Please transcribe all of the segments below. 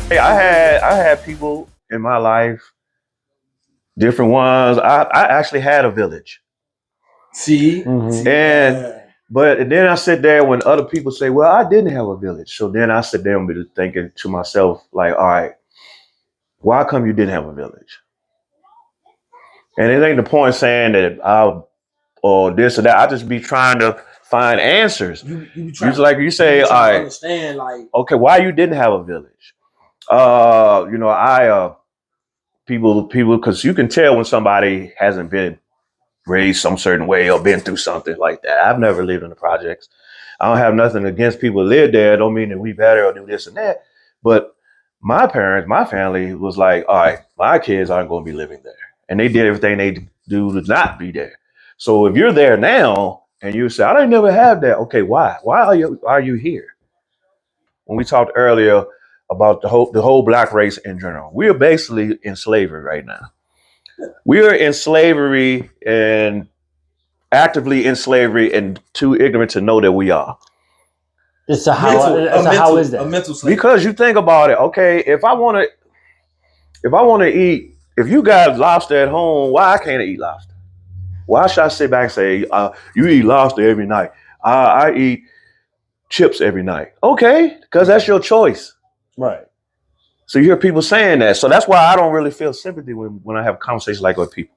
Hey, I had people in my life, different ones. I actually had a village. See, Mhm. And but then I sit there when other people say, "Well, I didn't have a village." So then I sit there and be thinking to myself, like, "All right, why come you didn't have a village?" And it ain't the point saying that I or this or that. I just be trying to find answers. you be You trying, like you you say, be "All trying to right, understand, like, okay, why you didn't have a village?" I people because you can tell when somebody hasn't been raised some certain way or been through something like that. I've never lived in the projects. I don't have nothing against people who live there. Don't mean that we better or do this and that. But my parents, my family was like, all right, my kids aren't going to be living there. And they did everything they do to not be there. So if you're there now and you say, I didn't never have that, okay, why? Why are you here? When we talked earlier about the whole black race in general, we are basically in slavery right now. We are in slavery and actively in slavery and too ignorant to know that we are. It's a how. It's a how is a that? mental slavery. Because you think about it, okay, if I want to eat, if you got lobster at home, why I can't eat lobster? Why should I sit back and say, you eat lobster every night? I eat chips every night. Okay, because that's your choice. Right. So you hear people saying that. So that's why I don't really feel sympathy when I have conversations like with people.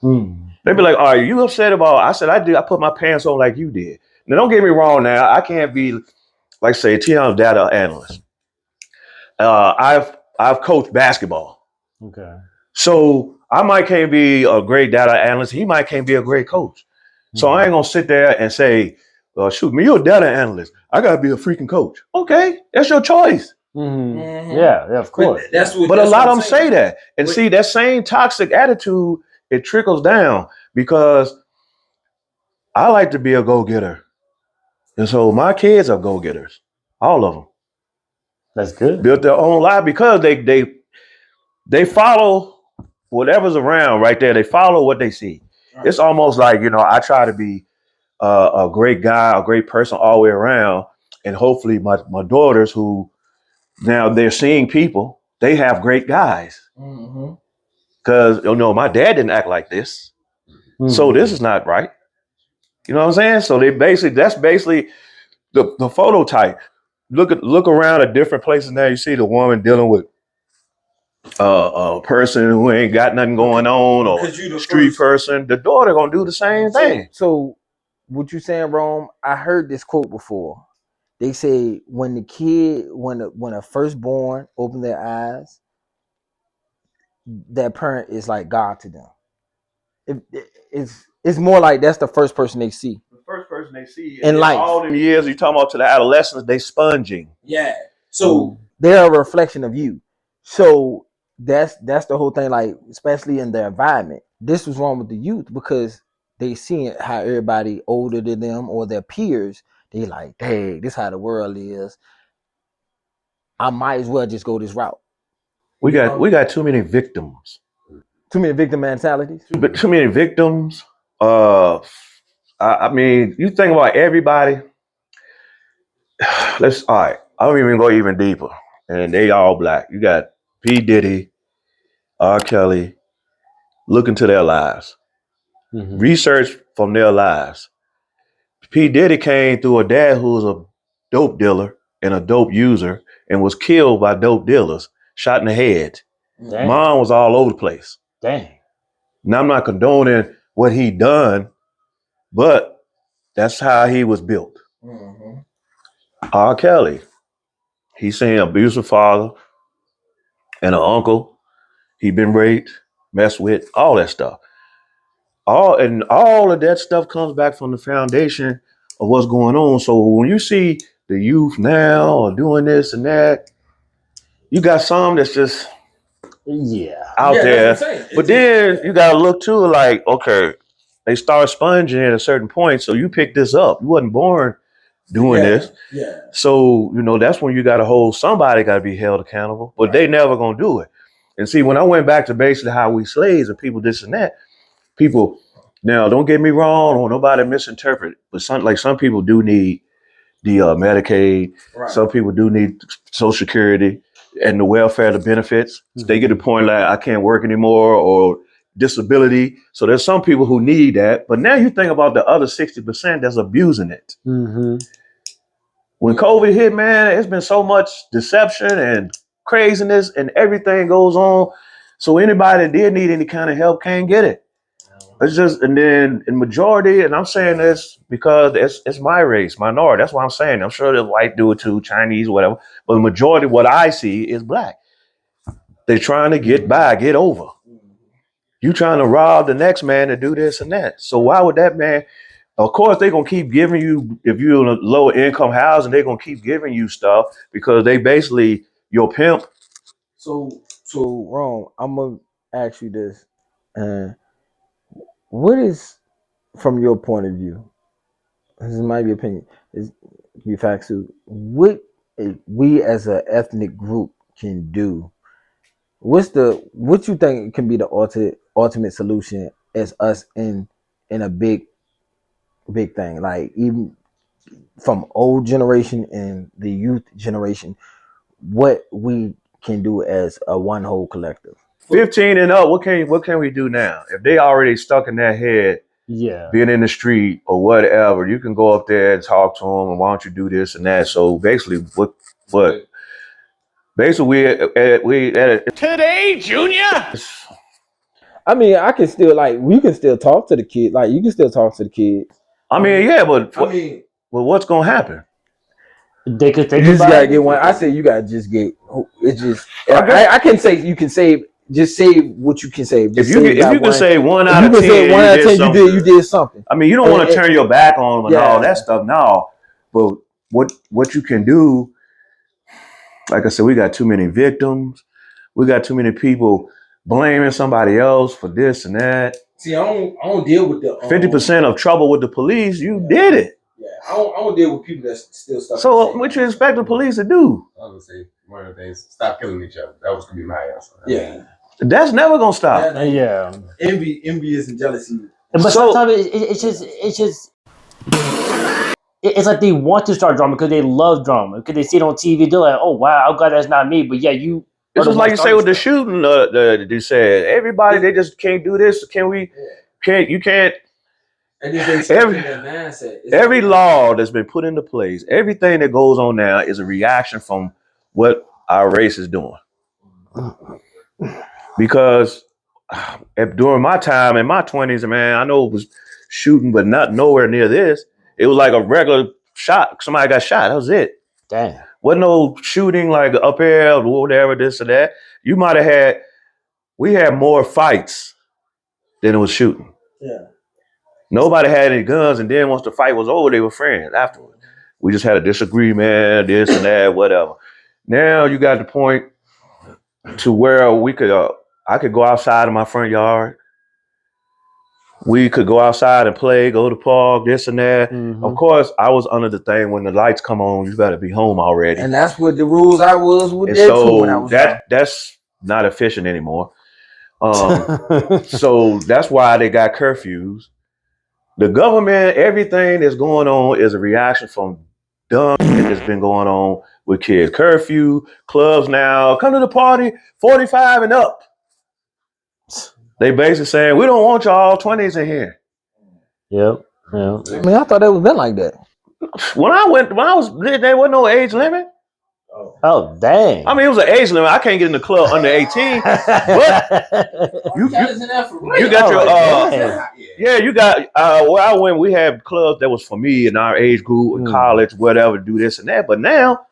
Mm. They be like, "Are you upset about?" I said, "I did. I put my pants on like you did." Now, don't get me wrong. Now, I can't be like say Tion's data analyst. I've coached basketball, Okay. so I might can't be a great data analyst. He might can't be a great coach. So I Mhm. ain't gonna sit there and say, "Shoot me, you're a data analyst. I gotta be a freaking coach." Okay, that's your choice. Mhm. Mhm. Yeah. Yeah. Of But course. that's what But a that's what lot I'm of them saying. say that, and But see that same toxic attitude. It trickles down because I like to be a go getter. And so my kids are go getters, all of them. That's good. Built their own life because they follow whatever's around right there. They follow what they see. right. It's almost like I try to be a great guy, a great person all the way around, and hopefully my daughters who now they're seeing people, they have great guys Mm-hmm. because my dad didn't act like this, so this Mhm. is not right. You know what I'm saying? So that's basically the photo type. Look around at different places now. You see the woman dealing with a person who ain't got nothing going on or Because you the street first. person. The daughter gonna do the same thing. So what you saying, Rome? I heard this quote before. They say when the kid, when a firstborn open their eyes, that parent is like God to them. It's more like that's the first person they see The first person they see, and in then life. all them years you talking about to the adolescents, they sponging. Yeah. So They're a reflection of you. So that's the whole thing. Like especially in their environment, this was wrong with the youth because they seeing how everybody older than them or their peers. They like, dang, this how the world is. I might as well just go this route. We got too many victims. Too many victim mentalities. Too many victims. Uh, I mean, you think about everybody. Let's all right. I don't even go even deeper, and they all black. You got P Diddy, R Kelly. Look into their lives. Mhm. Research from their lives. P. Diddy came through a dad who was a dope dealer and a dope user and was killed by dope dealers, shot in the head. Dang. Mom was all over the place. Dang. Now, I'm not condoning what he done, but that's how he was built. mm-hmm. R. Kelly, he seen an abusive father and an uncle. He been raped, messed with, all that stuff. All of that stuff comes back from the foundation of what's going on. So when you see the youth now or doing this and that, you got some that's just Yeah. out Yeah, that's there. what I'm saying. But then you gotta look too like, okay, they start sponging at a certain point. So you picked this up. You wasn't born doing this. Yeah. So, that's when you gotta hold somebody gotta be held accountable. But they never gonna do it. And see, when I went back to basically how we slaves and people this and that, people now don't get me wrong, or nobody misinterpret, but some people do need the Medicaid. Right. Some people do need Social Security. and the welfare, the benefits. They get to the point like I can't work anymore or disability. So there's some people who need that. But now you think about the other 60% that's abusing it. Mm-hmm. When COVID hit, man, it's been so much deception and craziness and everything goes on. So anybody that did need any kind of help can't get it. It's just, and then in majority, and I'm saying this because it's my race, minority. That's what I'm saying. I'm sure the white do it too, Chinese, whatever. But the majority, what I see is black. They're trying to get by, get over. You trying to rob the next man to do this and that. So why would that man? Of course, they're gonna keep giving you, if you're in a lower income housing, they're gonna keep giving you stuff because they basically your pimp. So Rome, I'm gonna ask you this. What is, from your point of view, this might be opinion, is be facts too, what we as an ethnic group can do? What you think can be the ultimate solution as us in a big thing, like even from old generation and the youth generation, what we can do as a one whole collective? 15 and up, what can we do now? If they already stuck in their head, being in the street or whatever, you can go up there and talk to them and why don't you do this and that. So basically, we today, Junior. I mean, I can still we can still talk to the kids. Like you can still talk to the kids. I mean, yeah, but what's gonna happen? They could think You just about gotta it. get one. I say you gotta just get. It's just. I can say you can save. Just save what you can save. If you can say 1 out of 10, you did something. I mean, you don't want to turn your back on them and all that stuff now. But what you can do, like I said, we got too many victims. We got too many people blaming somebody else for this and that. See, I don't deal with the 50% of trouble with the police. You did it. Yeah, I don't deal with people that still stuck. So what you expect the police to do? I was gonna say one of the things: stop killing each other. That was gonna be my answer. Yeah, that's never gonna stop. Yeah, envious and jealousy. but sometimes it's just it's like they want to start drama because they love drama because they see it on TV. They're like, oh wow, I'm glad that's not me. But yeah, you. It's just like you say with the shooting. You said everybody they just can't do this. You can't. And Every law that's been put into place, everything that goes on now is a reaction from what our race is doing. Because during my time in my 20s, man, I know it was shooting, but not nowhere near this. It was like a regular shot. Somebody got shot. That was it. Damn. Wasn't no shooting like up here or whatever, this or that. You might have we had more fights than it was shooting. Yeah. Nobody had any guns, and then once the fight was over, they were friends afterwards. We just had a disagreement, this and that, whatever. Now you got the point to where we could, I could go outside in my front yard. We could go outside and play, go to the park, this and that. Mm-hmm. Of course, I was under the thing when the lights come on, you better be home already. And that's what the rules I was with and that so too when I was that's not efficient anymore. So that's why they got curfews. The government, everything that's going on is a reaction from dumb shit that's been going on with kids. Curfew, clubs now, come to the party, 45 and up. They basically saying, we don't want y'all 20s in here. Yep. Yeah. I mean, I thought it was been like that. There wasn't no age limit. Oh, dang. I mean, it was an age limit. I can't get in the club under 18. But you got your, you got, where I went, we had clubs that was for me in our age group, in college, whatever, do this and that. But now,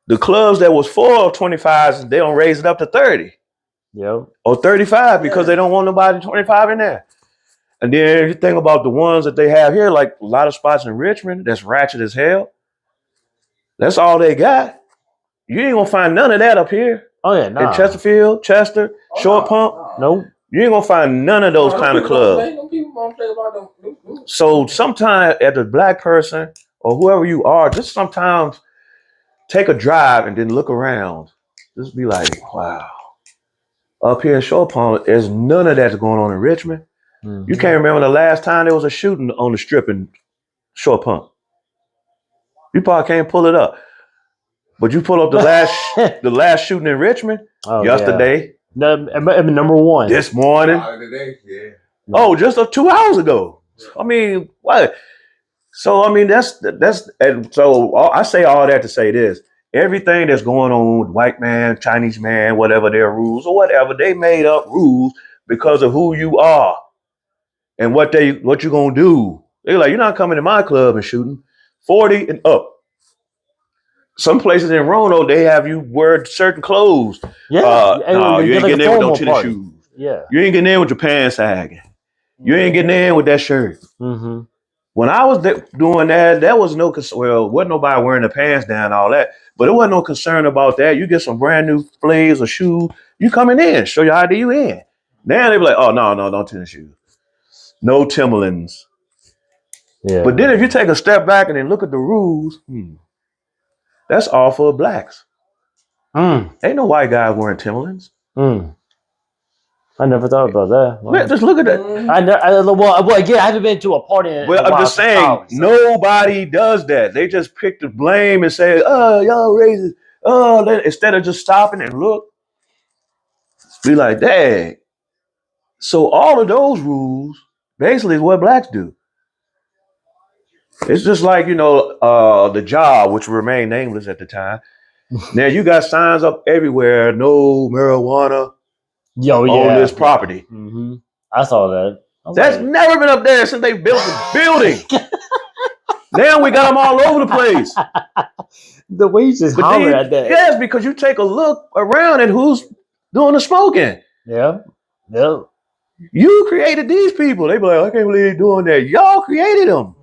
the clubs that was for 25s, they don't raise it up to 30. Yep. Or 35 because they don't want nobody 25 in there. And then you think about the ones that they have here, like a lot of spots in Richmond, that's ratchet as hell. That's all they got. You ain't gonna find none of that up here. Oh yeah, no. In Chesterfield, Chester, Short Pump. Nope. You ain't gonna find none of those kind of clubs. So sometimes as a black person or whoever you are, just sometimes take a drive and then look around. Just be like, wow. Up here in Short Pump, there's none of that's going on in Richmond. Mm-hmm. You can't remember the last time there was a shooting on the strip in Short Pump. You probably can't pull it up. But you pull up the last shooting in Richmond Oh, yesterday, yeah. Number one. this morning. Today, yeah. Oh, just 2 hours ago. I mean, what? So I mean, that's and so I say all that to say this: everything that's going on with white man, Chinese man, whatever their rules or whatever, they made up rules because of who you are and what you gonna do. They're like, you're not coming to my club and shooting 40 and up. Some places in Roanoke, they have you wear certain clothes. Yeah. No, you ain't like getting a in with no formal tennis party. shoes. Yeah. You ain't getting in with your pants sagging. You ain't getting in with that shirt. Mm-hmm. When I was doing that, there was no wasn't nobody wearing the pants down, all that. But it wasn't no concern about that. You get some brand new flays or shoes, you coming in, show your ID, you in. Now they be like, oh no tennis shoes, no Timberlands. Yeah. But then if you take a step back and then look at the rules, that's all for blacks. Ain't no white guys wearing Timberlands. I never thought about that. Wow. Man, just look at that. Well, again, I haven't been to a party. Well, I'm just saying, nobody does that. They just pick the blame and say, "Oh, y'all racist." Oh, instead of just stopping and look, be like, "Dang." So all of those rules basically is what blacks do. It's just like the job, which remained nameless at the time. Now you got signs up everywhere: no marijuana on this property. Mm-hmm. I saw that. That's never been up there since they built the building. Now we got them all over the place. The way you just holler at that. Yes, because you take a look around at who's doing the smoking. Yeah. You created these people. They be like, I can't believe they're doing that. Y'all created them.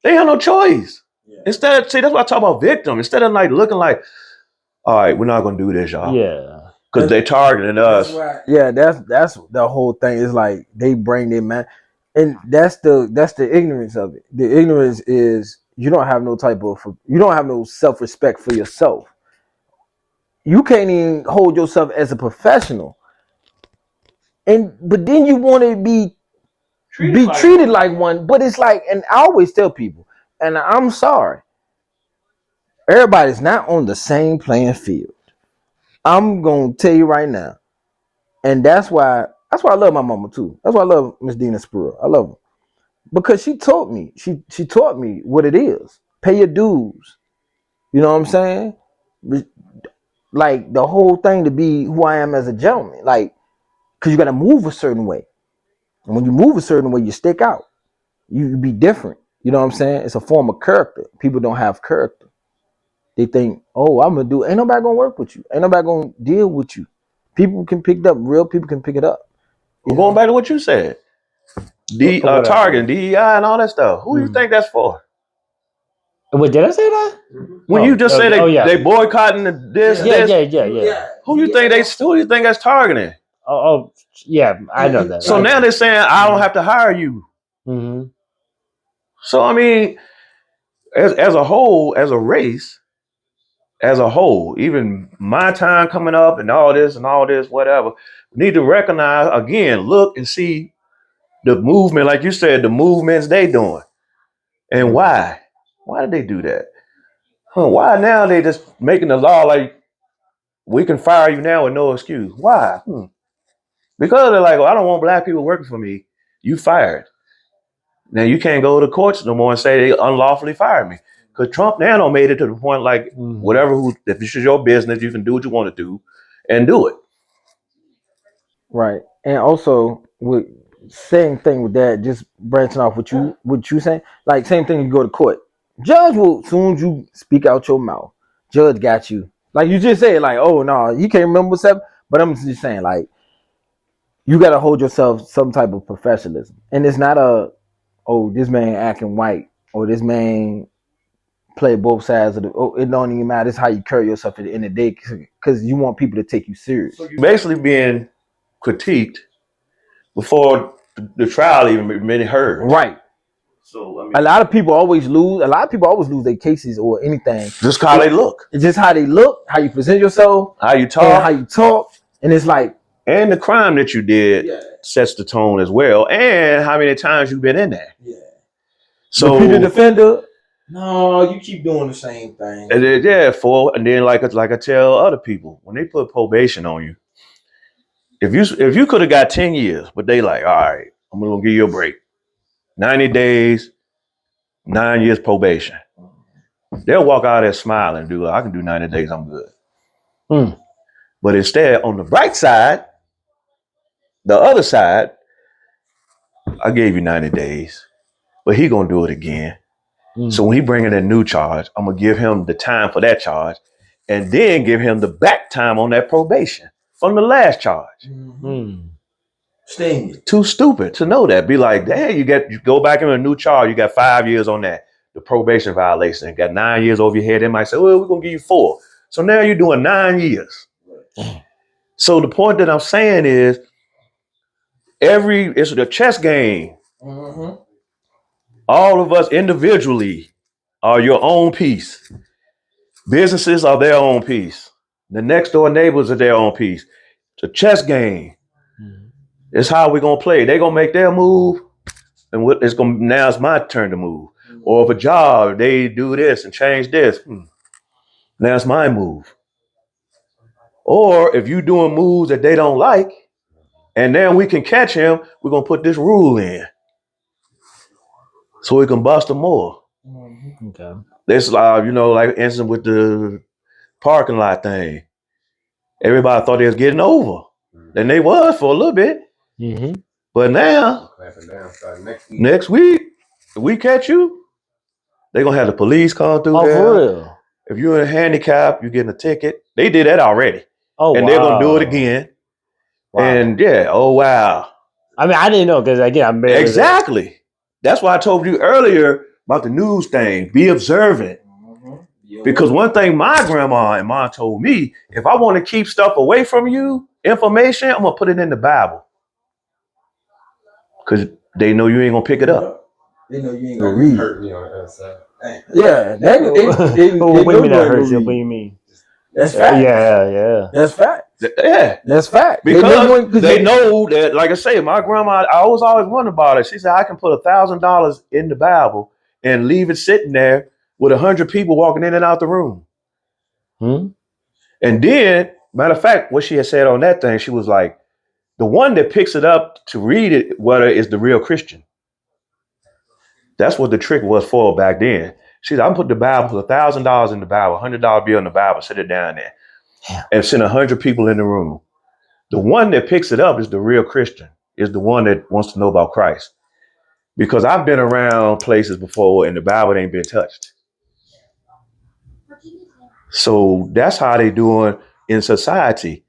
They have no choice. Yeah. That's why I talk about victim. Instead of like looking like, all right, we're not gonna do this, y'all. Yeah. Because they targeting us. Right. Yeah, that's the whole thing. Is like they bring their man, and that's the ignorance of it. The ignorance is you don't have no self-respect for yourself. You can't even hold yourself as a professional, but then you want to be treated like one. But it's like, and I always tell people, and I'm sorry, everybody's not on the same playing field. I'm gonna tell you right now. And that's why I love my mama too. That's why I love Miss Dina Spruill. I love her. Because she taught me. She taught me what it is. Pay your dues. You know what I'm saying? Like the whole thing to be who I am as a gentleman. Like, because you gotta move a certain way. And when you move a certain way, you stick out. You be different. You know what I'm saying? It's a form of character. People don't have character. They think, oh, I'm gonna do, ain't nobody gonna work with you. Ain't nobody gonna deal with you. People can pick it up. Real people can pick it up. Well, going back to what you said, targeting, DEI, and all that stuff. Who do you think that's for? What did I say that? When you just say they boycotting this. Yeah. Who do you think that's targeting? Oh, yeah, I know that. So now they're saying I don't have to hire you. Mm-hmm. So I mean, as a whole, as a race, as a whole, even my time coming up and all this, whatever, we need to recognize again, look and see the movement, like you said, the movements they doing. And why? Why did they do that? Why now they just making the law like we can fire you now with no excuse? Why? Because they're like, well, I don't want black people working for me. You fired. Now you can't go to courts no more and say they unlawfully fired me. Because Trump now don't made it to the point like whatever, if this is your business, you can do what you want to do and do it. Right. And also with same thing with that, just branching off what you saying, like same thing, you go to court. Judge will, soon as you speak out your mouth, judge got you. Like you just said, like, oh no, you can't remember what's up. But I'm just saying, like, you gotta hold yourself some type of professionalism. And it's not this man acting white or this man play both sides of it don't even matter. It's how you carry yourself at the end of the day because you want people to take you serious. So you're basically being critiqued before the trial even been heard. Right. So I mean, a lot of people always lose their cases or anything. Just how they look. It's just how they look, how you present yourself, how you talk. And it's like, and the crime that you did sets the tone as well. And how many times you've been in there. Yeah. So repeat the defender, No, you keep doing the same thing. And then, yeah, and then like I tell other people, when they put probation on you, if you could have got 10 years, but they like, all right, I'm gonna give you a break. 90 days, 9 years probation. They'll walk out there smiling and do, I can do 90 days, I'm good. Mm. But instead, on the bright side, the other side, I gave you 90 days, but he gonna do it again. Mm. So when he bring in a new charge, I'm gonna give him the time for that charge, and then give him the back time on that probation from the last charge. Mm. Sting you. Too stupid to know that. Be like, hey, you go back in a new charge. You got 5 years on that, the probation violation. You got 9 years over your head. They might say, well, we're gonna give you 4. So now you're doing 9 years. So the point that I'm saying is, it's a chess game. Mm-hmm. All of us individually are your own piece. Businesses are their own piece. The next door neighbors are their own piece. It's a chess game. It's how we're gonna play. They're gonna make their move, and now it's my turn to move. Or if a job, they do this and change this. Now it's my move. Or if you're doing moves that they don't like, and then we can catch him, we're gonna put this rule in. So we can bust them more. Okay. This like instance with the parking lot thing. Everybody thought they was getting over. And they was for a little bit. Mm-hmm. But now, Clamping down starting next week, if we catch you, they're gonna have the police come through Oh, there. for real? If you're in a handicap, you're getting a ticket. They did that already. Oh, and wow. they're gonna do it again. Wow. And yeah, oh wow. I mean, I didn't know because again, I'm barely Exactly. That's why I told you earlier about the news thing. Be observant. Because one thing my grandma and mom told me, if I want to keep stuff away from you, information, I'm gonna put it in the Bible. Because they know you ain't gonna pick it up. They know you ain't gonna gonna read. hurt me on the other side. Yeah, What do you mean that hurts you? What do you mean? That's fact. Yeah. That's fact. Yeah. That's fact. Because they know that, like I say, my grandma, I always wondered about it. She said, I can put $1,000 in the Bible and leave it sitting there with 100 people walking in and out the room. And then, matter of fact, what she had said on that thing, she was like, the one that picks it up to read it, whether it's the real Christian. That's what the trick was for back then. She said, I'm putting the Bible, put $1,000 in the Bible, $100 bill in the Bible, sit it down there, and send 100 people in the room. The one that picks it up is the real Christian, is the one that wants to know about Christ. Because I've been around places before and the Bible ain't been touched. So that's how they doing in society.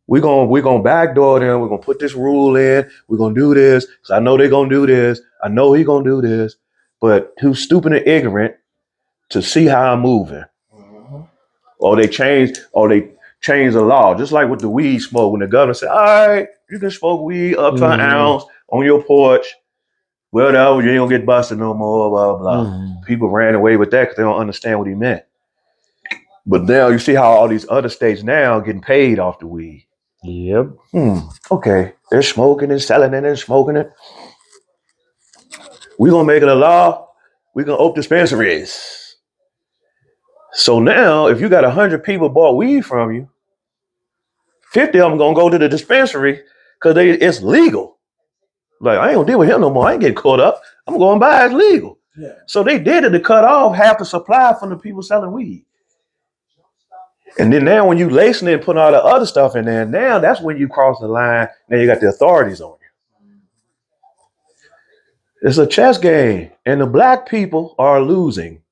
We're gonna backdoor them. We're gonna put this rule in. We're gonna do this because I know they're gonna do this. I know he's gonna do this. But too stupid and ignorant to see how I'm moving. Or they change the law, just like with the weed smoke. When the governor said, "All right, you can smoke weed up to an ounce on your porch. Well, no, you ain't gonna get busted no more." Blah blah. People ran away with that because they don't understand what he meant. But now you see how all these other states now getting paid off the weed. Yep. Okay, they're smoking and selling it and smoking it. We're gonna make it a law. We're gonna open dispensaries. So now, if you got 100 people bought weed from you, 50 of them gonna go to the dispensary because it's legal. Like, I ain't gonna deal with him no more. I ain't getting caught up. I'm going to buy it. It's legal. Yeah. So they did it to cut off half the supply from the people selling weed. And then now when you lacing it and putting all the other stuff in there, now that's when you cross the line. Now you got the authorities on you. It's a chess game, and the black people are losing.